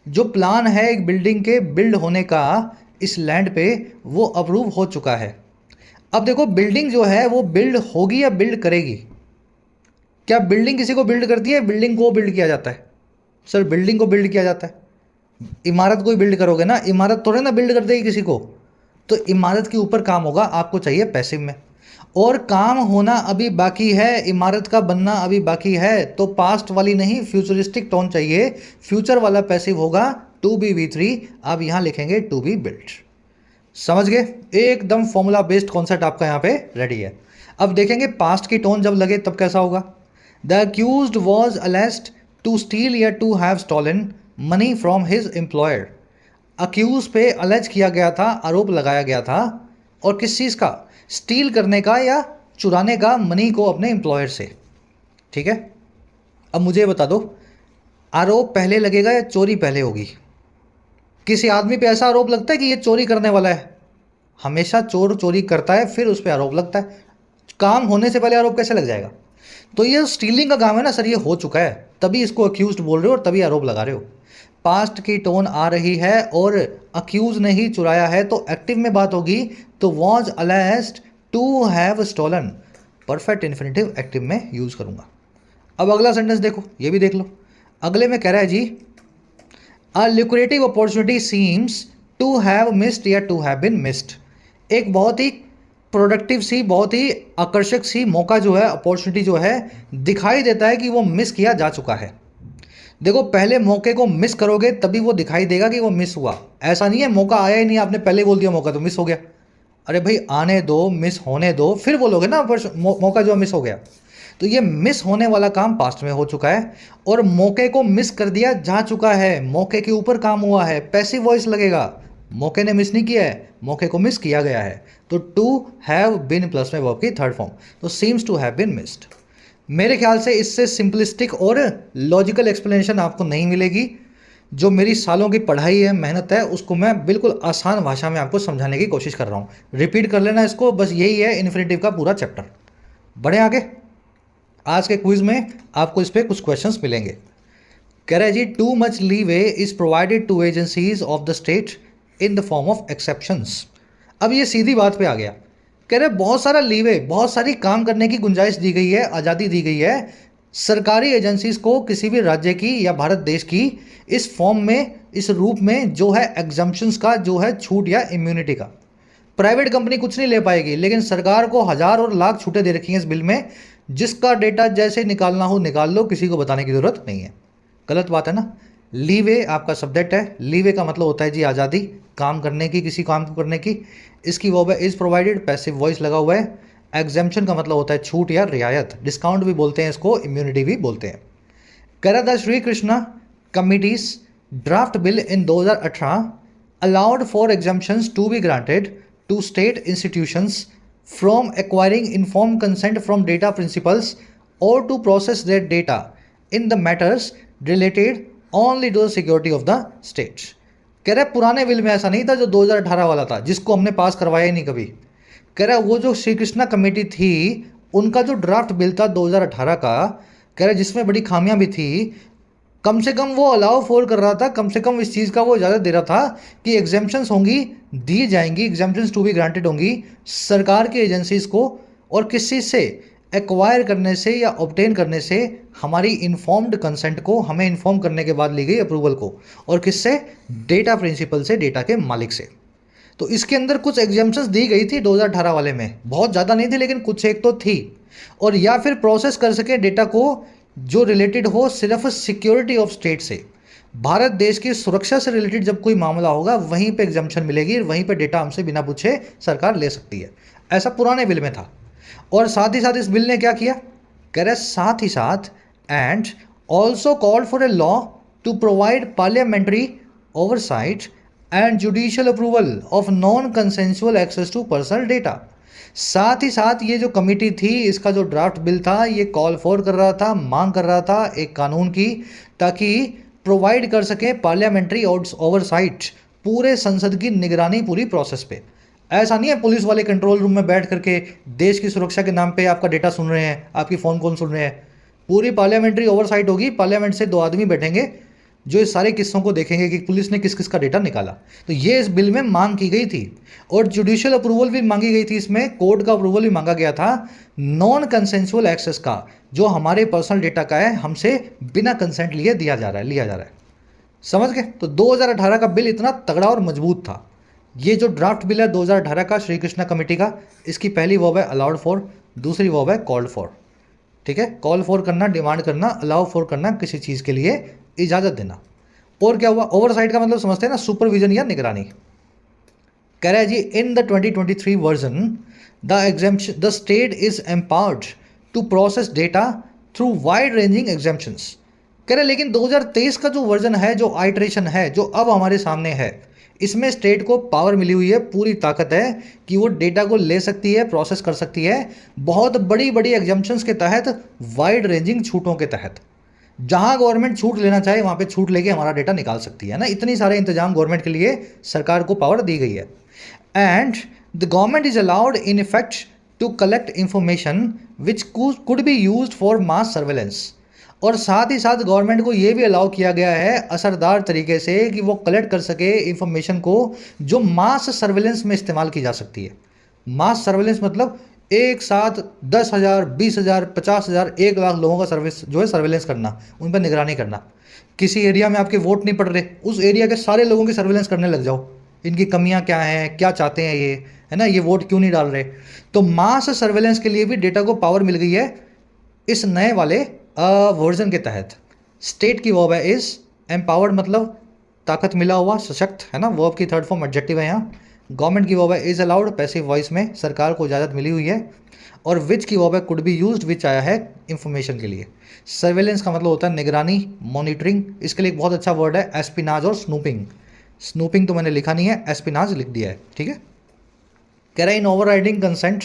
जो प्लान है एक बिल्डिंग के बिल्ड होने का इस लैंड पे, वो अप्रूव हो चुका है। अब देखो, बिल्डिंग जो है वो बिल्ड होगी या बिल्ड करेगी? क्या बिल्डिंग किसी को बिल्ड करती है? बिल्डिंग को बिल्ड किया जाता है। सर बिल्डिंग को बिल्ड किया जाता है, इमारत को ही बिल्ड करोगे ना, इमारत थोड़े ना बिल्ड कर देगी किसी को। तो इमारत के ऊपर काम होगा, आपको चाहिए पैसिव में, और काम होना अभी बाकी है, इमारत का बनना अभी बाकी है। तो पास्ट वाली नहीं, फ्यूचरिस्टिक टोन चाहिए, फ्यूचर वाला पैसिव होगा टू बी V3, आप यहाँ लिखेंगे टू बी बिल्ड। समझ गए? एकदम फॉर्मूला बेस्ड कॉन्सेप्ट आपका यहाँ पे रेडी है। अब देखेंगे पास्ट की टोन जब लगे तब कैसा होगा। The accused was alleged to steal या to have stolen money from his employer. Accused पे अलेज किया गया था, आरोप लगाया गया था, और किस चीज़ का? स्टील करने का या चुराने का मनी को अपने एम्प्लॉयर से। ठीक है, अब मुझे बता दो, आरोप पहले लगेगा या चोरी पहले होगी? किसी आदमी पे ऐसा आरोप लगता है कि ये चोरी करने वाला है? हमेशा चोर चोरी करता है फिर उस पर आरोप लगता है, काम होने से पहले आरोप कैसे लग जाएगा? तो ये स्टीलिंग का काम है ना सर, ये हो चुका है, तभी इसको अक्यूज्ड बोल रहे हो और तभी आरोप लगा रहे हो। पास्ट की टोन आ रही है और अक्यूज ने ही चुराया है, तो एक्टिव में बात होगी, तो was alleged to have stolen, perfect infinitive active में यूज करूंगा। अब अगला सेंटेंस देखो, ये भी देख लो। अगले में कह रहा है जी, a lucrative opportunity seems to have missed या टू हैव बिन मिस्ड। एक बहुत ही प्रोडक्टिव सी, बहुत ही आकर्षक सी मौका जो है, अपॉर्चुनिटी जो है, दिखाई देता है कि वो मिस किया जा चुका है। देखो, पहले मौके को मिस करोगे तभी वो दिखाई देगा कि वो मिस हुआ। ऐसा नहीं है मौका आया ही नहीं, आपने पहले बोल दिया मौका तो मिस हो गया। अरे भाई आने दो, मिस होने दो, फिर बोलोगे ना मौका जो मिस हो गया। तो ये मिस होने वाला काम पास्ट में हो चुका है, और मौके को मिस कर दिया जा चुका है, मौके के ऊपर काम हुआ है, पैसिव वॉइस लगेगा। मौके ने मिस नहीं किया है, मौके को मिस किया गया है। तो टू हैव बिन प्लस में वर्ब की थर्ड फॉर्म, तो seems to have been missed. मेरे ख्याल से इससे सिंपलिस्टिक और लॉजिकल एक्सप्लेनेशन आपको नहीं मिलेगी। जो मेरी सालों की पढ़ाई है, मेहनत है, उसको मैं बिल्कुल आसान भाषा में आपको समझाने की कोशिश कर रहा हूँ। रिपीट कर लेना इसको, बस यही है इन्फिनेटिव का पूरा चैप्टर। बढ़े आगे, आज के क्विज में आपको इस पर कुछ क्वेश्चंस मिलेंगे। कह रहा है जी, too much leeway is provided to agencies of the state in the form of exceptions. अब ये सीधी बात पे आ गया। कह रहे बहुत सारा लीवे, बहुत सारी काम करने की गुंजाइश दी गई है, आज़ादी दी गई है सरकारी एजेंसीज को, किसी भी राज्य की या भारत देश की, इस फॉर्म में, इस रूप में जो है एग्जम्पशंस का, जो है छूट या इम्यूनिटी का। प्राइवेट कंपनी कुछ नहीं ले पाएगी, लेकिन सरकार को हजार और लाख छूटें दे रखी हैं इस बिल में। जिसका डेटा जैसे निकालना हो निकाल लो, किसी को बताने की जरूरत नहीं है। गलत बात है ना। लीवे आपका सब्जेक्ट है, लीवे का मतलब होता है जी आज़ादी, काम करने की, किसी काम को करने की। इसकी वर्ब है इज प्रोवाइडेड, पैसिव वॉइस लगा हुआ है। एग्जेम्पशन का मतलब होता है छूट या रियायत, डिस्काउंट भी बोलते हैं इसको, इम्यूनिटी भी बोलते हैं। कह रहा था Shri Krishna committee's draft bill in 2018 allowed for exemptions to be granted to state institutions from acquiring inform consent from data principals और to process their data in the matters related only to the security of the state. कह रहा है पुराने bill में ऐसा नहीं था जो 2018 वाला था, जिसको हमने पास करवाया ही नहीं कभी। कह रहा है वो जो श्री कृष्णा कमेटी थी, उनका जो ड्राफ्ट बिल था 2018 का, कह रहा है जिसमें बड़ी खामियां भी थी, कम से कम वो अलाउ फॉर कर रहा था, कम से कम इस चीज़ का वो इजाज़त दे रहा था कि एग्जाम्पशंस होंगी, दी जाएंगी, एग्जाम्पशंस टू बी ग्रांटेड होंगी सरकार की एजेंसीज को, और किसी से एक्वायर करने से या ऑब्टेन करने से हमारी इन्फॉर्म्ड कंसेंट को, हमें इन्फॉर्म करने के बाद ली गई अप्रूवल को, और किससे, डेटा प्रिंसिपल से, डेटा के मालिक से। तो इसके अंदर कुछ एग्जाम्पशंस दी गई थी 2018 वाले में, बहुत ज़्यादा नहीं थी लेकिन कुछ एक तो थी। और या फिर प्रोसेस कर सके डेटा को जो रिलेटेड हो सिर्फ सिक्योरिटी ऑफ स्टेट से, भारत देश की सुरक्षा से रिलेटेड जब कोई मामला होगा वहीं पे एग्जाम्पशन मिलेगी, वहीं पे डेटा हमसे बिना पूछे सरकार ले सकती है। ऐसा पुराने बिल में था। और साथ ही साथ इस बिल ने क्या किया, कह रहे साथ ही साथ and also called for a law to provide parliamentary oversight and judicial approval of non consensual access to personal data. साथ ही साथ ये जो कमेटी थी, इसका जो ड्राफ्ट बिल था, ये कॉल फॉर कर रहा था, मांग कर रहा था एक कानून की, ताकि प्रोवाइड कर सके पार्लियामेंट्री ओवरसाइट, पूरे संसद की निगरानी पूरी प्रोसेस पे। ऐसा नहीं है पुलिस वाले कंट्रोल रूम में बैठ करके देश की सुरक्षा के नाम पे आपका डेटा सुन रहे हैं, आपकी फ़ोन कॉल सुन रहे हैं। पूरी पार्लियामेंट्री ओवरसाइट होगी, पार्लियामेंट से 2 आदमी बैठेंगे जो इस सारे किस्सों को देखेंगे कि पुलिस ने किस किस का डेटा निकाला। तो ये इस बिल में मांग की गई थी। और जुडिशियल अप्रूवल भी मांगी गई थी, इसमें कोर्ट का अप्रूवल भी मांगा गया था नॉन कंसेंसुअल एक्सेस का, जो हमारे पर्सनल डेटा का है, हमसे बिना कंसेंट लिए लिया जा रहा है। समझ गए? तो 2018 का बिल इतना तगड़ा और मजबूत था। ये जो ड्राफ्ट बिल है 2018 का श्री कृष्णा कमेटी का, इसकी पहली वर्ब है अलाउड फॉर, दूसरी वर्ब है कॉल्ड फॉर। ठीक है, कॉल फॉर करना, डिमांड करना, अलाउ फॉर करना, किसी चीज़ के लिए इजाज़त देना। और क्या हुआ, ओवरसाइट का मतलब समझते हैं ना, सुपरविजन या निगरानी। कह रहा है जी in the 2023 version the state is empowered to process data through wide ranging exemptions. कह रहे हैं लेकिन 2023 का जो वर्जन है, जो आइट्रेशन है, जो अब हमारे सामने है, इसमें स्टेट को पावर मिली हुई है, पूरी ताकत है कि वो डेटा को ले सकती है, प्रोसेस कर सकती है, बहुत बड़ी बड़ी एग्जाम्पशंस के तहत, वाइड रेंजिंग छूटों के तहत। जहां गवर्नमेंट छूट लेना चाहे वहां पे छूट लेके हमारा डेटा निकाल सकती है ना। इतनी सारे इंतजाम गवर्नमेंट के लिए सरकार को पावर दी गई है। And the government is allowed in effect to collect information which could be used for mass surveillance. और साथ ही साथ गवर्नमेंट को ये भी अलाउ किया गया है असरदार तरीके से कि वो कलेक्ट कर सके इंफॉर्मेशन को जो मास सर्वेलेंस में इस्तेमाल की जा सकती है। मास सर्वेलेंस मतलब एक साथ 10,000, 20,000, 50,000, 1 लाख लोगों का सर्विस जो है सर्वेलेंस करना, उन पर निगरानी करना। किसी एरिया में आपके वोट नहीं पड़ रहे, उस एरिया के सारे लोगों की सर्वेलेंस करने लग जाओ, इनकी कमियां क्या हैं, क्या चाहते हैं ये, है ना, ये वोट क्यों नहीं डाल रहे। तो मास सर्वेलेंस के लिए भी डेटा को पावर मिल गई है इस नए वाले वर्जन के तहत। स्टेट की वर्ब है इज, एम्पावर्ड मतलब ताकत मिला हुआ, सशक्त, है ना, वर्ब की थर्ड फॉर्म एडजेक्टिव है यहाँ। गवर्नमेंट की वर्ब है इज अलाउड, पैसिव वॉइस में सरकार को इजाज़त मिली हुई है। और विच की वर्ब है कुड बी यूज्ड, विच आया है इंफॉर्मेशन के लिए। सर्वेलेंस का मतलब होता है निगरानी, मॉनिटरिंग। इसके लिए एक बहुत अच्छा वर्ड है एस्पिनाज और स्नूपिंग। स्नूपिंग तो मैंने लिखा नहीं है, एस्पिनाज लिख दिया है, ठीक है। कह रहा है in overriding consent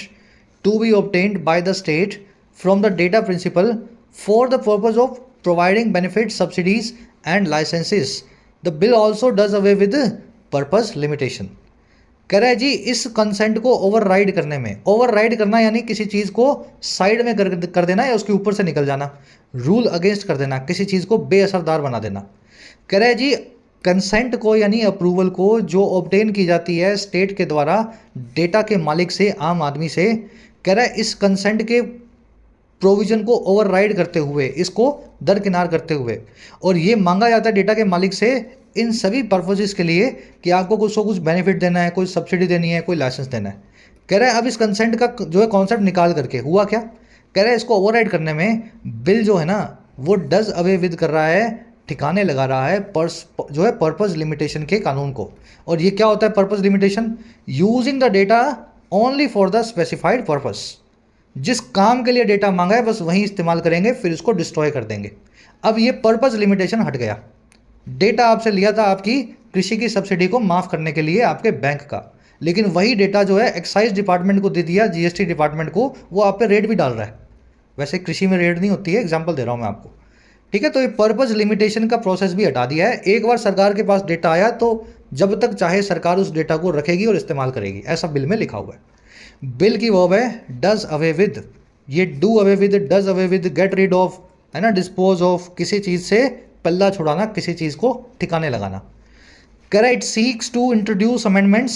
to be obtained by the state from the data principal for the purpose of providing benefit, subsidies and licences. The bill also does away with purpose limitation. कह रहा है जी इस कंसेंट को override करने में, override करना यानी किसी चीज़ को साइड में कर देना या उसके ऊपर से निकल जाना, रूल अगेंस्ट कर देना, किसी चीज़ को बेअसरदार बना देना। कह रहा है जी कंसेंट को यानी अप्रूवल को जो ऑब्टेन की जाती है स्टेट के द्वारा डेटा के मालिक से, आम आदमी से, कह रहा है इस कंसेंट के प्रोविजन को ओवरराइड करते हुए, इसको दरकिनार करते हुए, और ये मांगा जाता है डेटा के मालिक से इन सभी पर्पजेस के लिए कि आपको कुछ बेनिफिट देना है, कोई सब्सिडी देनी है, कोई लाइसेंस देना है। कह रहा है अब इस कंसेंट का जो है कॉन्सेप्ट निकाल करके हुआ क्या, कह रहा है इसको ओवरराइड करने में बिल जो है ना वो डज अवे विद कर रहा है, ठिकाने लगा रहा है जो है पर्पज लिमिटेशन के कानून को। और ये क्या होता है purpose limitation, using the data only for the specified purpose. जिस काम के लिए डेटा मांगा है बस वही इस्तेमाल करेंगे, फिर इसको डिस्ट्रॉय कर देंगे। अब ये पर्पज लिमिटेशन हट गया। डेटा आपसे लिया था आपकी कृषि की सब्सिडी को माफ़ करने के लिए आपके बैंक का, लेकिन वही डेटा जो है एक्साइज डिपार्टमेंट को दे दिया, जीएसटी डिपार्टमेंट को, वो आप पे रेट भी डाल रहा है। वैसे कृषि में रेट नहीं होती है, एग्जांपल दे रहा हूँ मैं आपको। ठीक है, तो ये पर्पज लिमिटेशन का प्रोसेस भी हटा दिया है। एक बार सरकार के पास डेटा आया तो जब तक चाहे सरकार उस डेटा को रखेगी और इस्तेमाल करेगी, ऐसा बिल में लिखा हुआ है। बिल की वर्ब है डज अवे विद, ये do away with, does away with, get rid of, है ना, डिस्पोज ऑफ, किसी चीज़ से पल्ला छुड़ाना, किसी चीज़ को ठिकाने लगाना। Correct, seeks to introduce amendments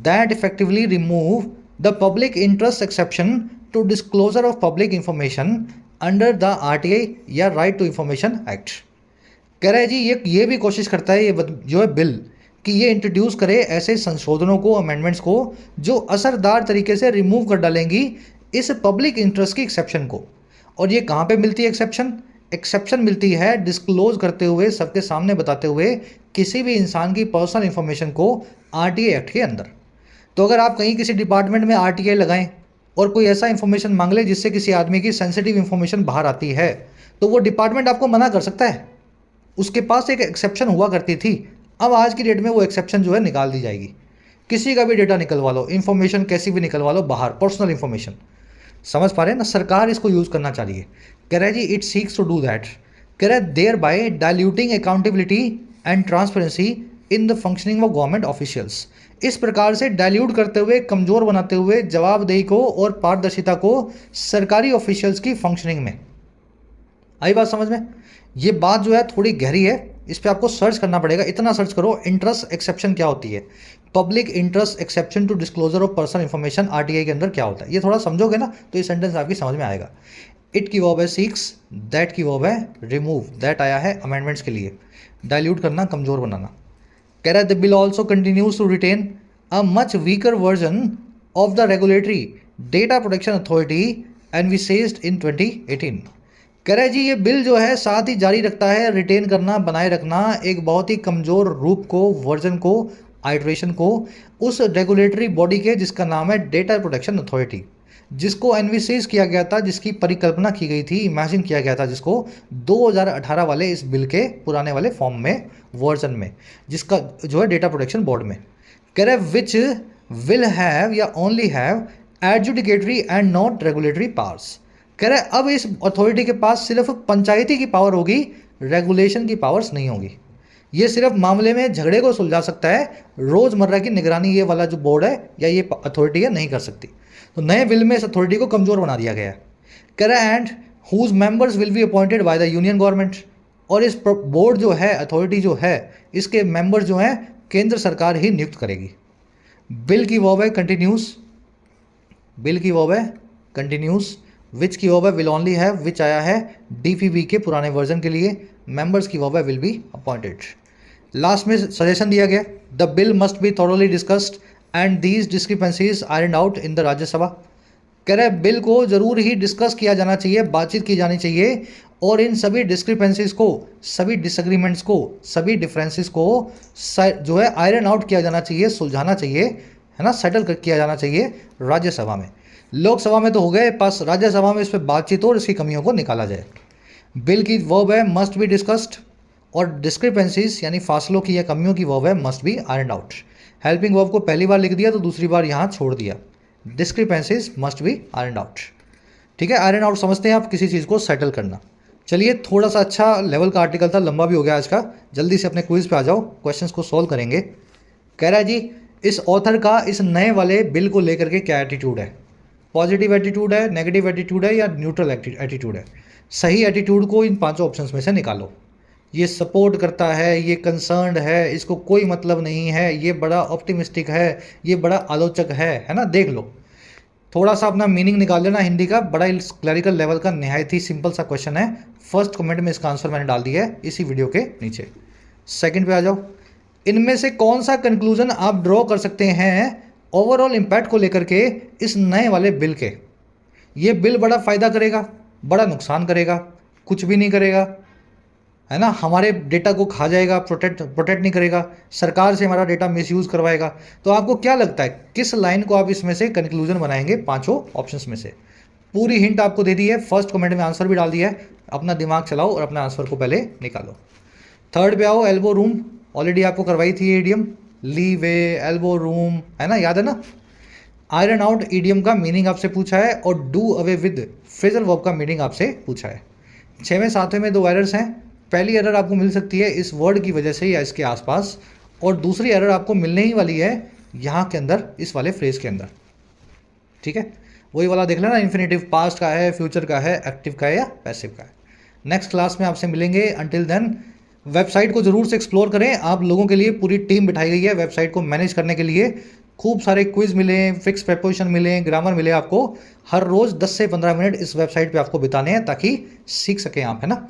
that effectively remove the public interest exception to disclosure of public information under the RTI या Right to Information Act। कह रहा है जी ये भी कोशिश करता है जो है बिल कि ये इंट्रोड्यूस करे ऐसे संशोधनों को, अमेंडमेंट्स को जो असरदार तरीके से रिमूव कर डालेंगी इस पब्लिक इंटरेस्ट की एक्सेप्शन को। और ये कहाँ पे मिलती है एक्सेप्शन? एक्सेप्शन मिलती है डिस्क्लोज करते हुए, सबके सामने बताते हुए किसी भी इंसान की पर्सनल इंफॉर्मेशन को आरटीआई एक्ट के अंदर। तो अगर आप कहीं किसी डिपार्टमेंट में आरटीआई लगाएं और कोई ऐसा इंफॉर्मेशन मांग ले जिससे किसी आदमी की सेंसिटिव इंफॉर्मेशन बाहर आती है, तो वो डिपार्टमेंट आपको मना कर सकता है। उसके पास एक एक्सेप्शन हुआ करती थी, अब आज की डेट में वो एक्सेप्शन जो है निकाल दी जाएगी। किसी का भी डेटा निकलवा लो, इंफॉर्मेशन कैसी भी निकलवा लो बाहर, पर्सनल इंफॉर्मेशन। समझ पा रहे हैं ना? सरकार इसको यूज़ करना चाह रही है। कह रहा है जी it seeks to do that, कह रहा है thereby diluting accountability and transparency in the functioning of government officials. इस प्रकार से डाइल्यूट करते हुए, कमज़ोर बनाते हुए जवाबदेही को और पारदर्शिता को सरकारी ऑफिशियल्स की फंक्शनिंग में। आई बात समझ में? ये बात जो है थोड़ी गहरी है, इस पर आपको सर्च करना पड़ेगा। इतना सर्च करो इंटरेस्ट एक्सेप्शन क्या होती है, public interest exception to disclosure of personal information RTI के अंदर क्या होता है। ये थोड़ा समझोगे ना तो ये सेंटेंस आपकी समझ में आएगा। इट की वर्ब है सीक्स, दैट की वर्ब है रिमूव, दैट आया है अमेंडमेंट्स के लिए, डाइल्यूट करना, कमजोर बनाना। कह रहा है the bill also continues to retain a much weaker version of the regulatory data protection authority envisaged in 2018। कह रहा है जी ये बिल जो है साथ ही जारी रखता है रिटेन करना, बनाए रखना एक बहुत ही कमज़ोर रूप को, वर्जन को, आइट्रेशन को उस रेगुलेटरी बॉडी के जिसका नाम है डेटा प्रोटेक्शन अथॉरिटी, जिसको एनविसेज किया गया था, जिसकी परिकल्पना की गई थी, इमेजिन किया गया था, जिसको 2018 वाले इस बिल के पुराने वाले फॉर्म में, वर्जन में, जिसका जो है डेटा प्रोटेक्शन बोर्ड में। कह रहा है विच विल हैव या only have adjudicatory and not regulatory powers. कह रहा है अब इस अथॉरिटी के पास सिर्फ पंचायती की पावर होगी, रेगुलेशन की पावर्स नहीं होगी। ये सिर्फ मामले में झगड़े को सुलझा सकता है, रोज़मर्रा की निगरानी ये वाला जो बोर्ड है या ये अथॉरिटी है नहीं कर सकती। तो नए बिल में इस अथॉरिटी को कमज़ोर बना दिया गया है। कह रहा है and whose members will be appointed by the union government, और इस बोर्ड जो है, अथॉरिटी जो है, इसके मेंबर जो हैं केंद्र सरकार ही नियुक्त करेगी। बिल की वर्ब है कंटिन्यूस, बिल की वर्ब है कंटिन्यूस, विच की वर्ब है विल ओनली हैव, विच आया है डीपीबी के पुराने वर्जन के लिए, मेंबर्स की वर्ब है विल बी अपॉइंटेड। लास्ट में सजेशन दिया गया the bill must be thoroughly discussed and these discrepancies iron out in the Rajya Sabha. कह रहे बिल को ज़रूर ही डिस्कस किया जाना चाहिए, बातचीत की जानी चाहिए, और इन सभी डिस्क्रिपेंसीज को, सभी डिसएग्रीमेंट्स को, सभी डिफरेंसेस को जो है आयरन आउट किया जाना चाहिए, सुलझाना चाहिए, है ना, सेटल किया जाना चाहिए राज्यसभा में। लोकसभा में तो हो गए पास, राज्यसभा में इस पर बातचीत हो और इसकी कमियों को निकाला जाए। बिल की वर्ब है मस्ट बी डिस्कस्ड, और डिस्क्रिपेंसीज यानी फासलों की या कमियों की वर्ब है must be iron out. Helping verb को पहली बार लिख दिया तो दूसरी बार यहाँ छोड़ दिया, discrepancies must be iron out. ठीक है, आयरन आउट समझते हैं आप किसी चीज़ को सेटल करना। चलिए, थोड़ा सा अच्छा लेवल का आर्टिकल था, लंबा भी हो गया आज का, जल्दी से अपने क्विज पे आ जाओ, क्वेश्चंस को सॉल्व करेंगे। कह रहा है जी इस ऑथर का इस नए वाले बिल को लेकर के क्या एटीट्यूड है, पॉजिटिव एटीट्यूड है, नेगेटिव एटीट्यूड है या न्यूट्रल एटीट्यूड है। सही एटीट्यूड को इन पांचों ऑप्शंस में से निकालो। ये सपोर्ट करता है, ये कंसर्न्ड है, इसको कोई मतलब नहीं है, ये बड़ा ऑप्टिमिस्टिक है, ये बड़ा आलोचक है ना। देख लो, थोड़ा सा अपना मीनिंग निकाल लेना हिंदी का, बड़ा क्लरिकल लेवल का निहायत ही सिंपल सा क्वेश्चन है। फर्स्ट कमेंट में इसका आंसर मैंने डाल दिया है इसी वीडियो के नीचे। सेकंड पे आ जाओ, इनमें से कौन सा कंक्लूजन आप ड्रॉ कर सकते हैं ओवरऑल इम्पैक्ट को लेकर के इस नए वाले बिल के। ये बिल बड़ा फ़ायदा करेगा, बड़ा नुकसान करेगा, कुछ भी नहीं करेगा, है ना, हमारे डेटा को खा जाएगा, प्रोटेक्ट नहीं करेगा, सरकार से हमारा डेटा मिसयूज़ करवाएगा। तो आपको क्या लगता है किस लाइन को आप इसमें से कंक्लूजन बनाएंगे पांचों ऑप्शंस में से? पूरी हिंट आपको दे दी है, फर्स्ट कमेंट में आंसर भी डाल दिया है, अपना दिमाग चलाओ और अपने आंसर को पहले निकालो। थर्ड पे आओ, एल्बो रूम, ऑलरेडी आपको करवाई थी ईडियम, लीव वे, एल्बो रूम, है ना, याद है ना। आयरन आउट ईडियम का मीनिंग आपसे पूछा है, और do away with phrasal verb का मीनिंग आपसे पूछा है। 6वें 7वें में 2 एरर्स हैं। पहली एरर आपको मिल सकती है इस वर्ड की वजह से या इसके आसपास, और दूसरी एरर आपको मिलने ही वाली है यहाँ के अंदर, इस वाले फ्रेज के अंदर। ठीक है, वही वाला देख लेना, इन्फिनेटिव पास्ट का है, फ्यूचर का है, एक्टिव का है या पैसिव का है। नेक्स्ट क्लास में आपसे मिलेंगे। अंटिल देन वेबसाइट को जरूर से एक्सप्लोर करें। आप लोगों के लिए पूरी टीम बिठाई गई है वेबसाइट को मैनेज करने के लिए। खूब सारे क्विज मिले, फिक्स प्रेपोजिशन मिले, ग्रामर मिले। आपको हर रोज 10 से 15 मिनट इस वेबसाइट पे आपको बिताने हैं ताकि सीख सकें आप, है ना।